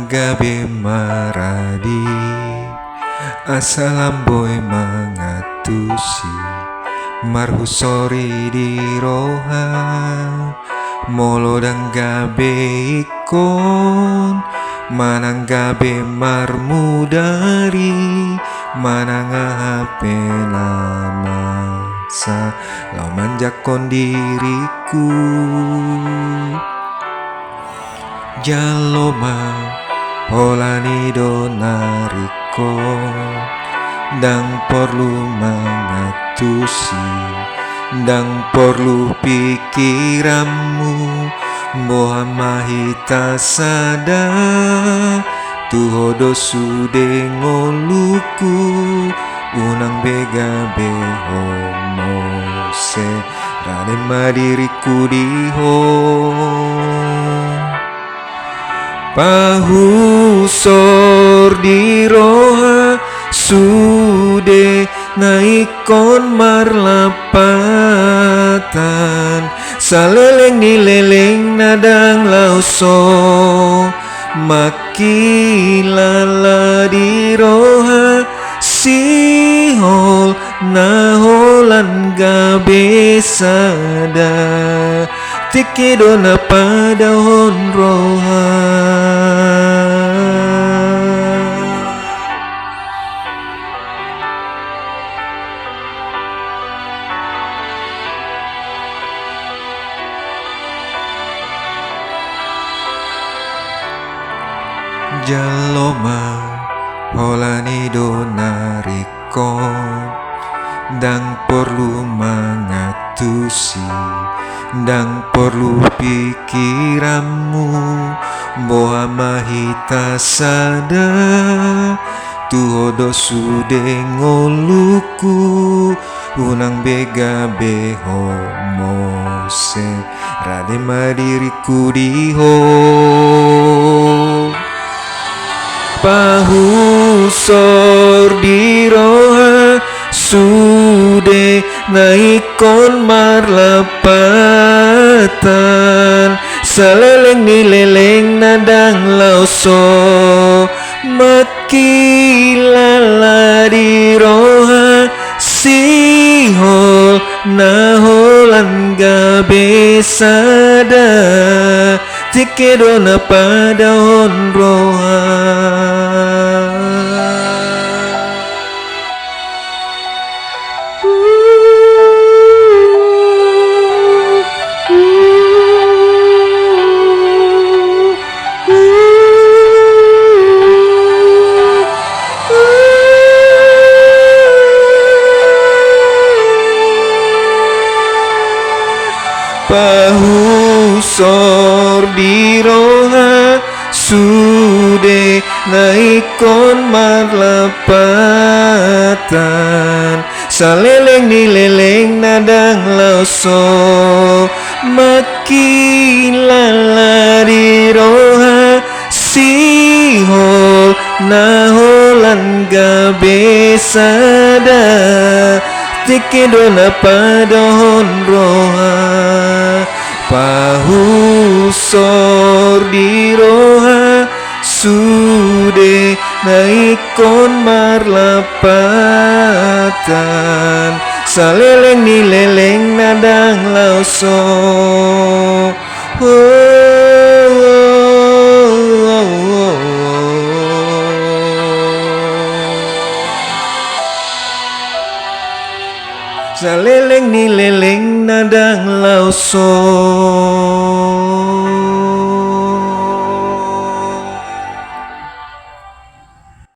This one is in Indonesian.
gabe maradi asalam boy mangatusi marhusori di roha molo dan gabe ikon manang gabe marmudari manang hape lama sa lau manjakon diriku jaloma holani donariko dang perlu mangatusi dang perlu pikiranmu boha mahita sada tuhodo sude ngoluku unang bega behomo se rade madiriku diho pahusor di roha sude naikon marlapatan saleleng di leleng nadang lauso makilala di roha sihol naholan gabe sada tikedona pada hon roha jaloma holani donariko dang perlu mangatusi dang perlu pikiranmu boha mahita sada tuhodo sude ngoluku unang bega behomo se rade madiriku diho pahusor di roha sude naikon marlapatan saleleng ni leleng nadang lauso makilala di roha sihol naholan gabe sada tikedona pada hon roha pahusor di roha sude naikon marlapatan saleleng ni leleng nadang lauso makilala di roha sihol naholan gabe sada tikedona pada hon roha pahusor di roha sude naikon marlapatan saleleng ni leleng nadang lauso saleleng ni leleng nadang lauso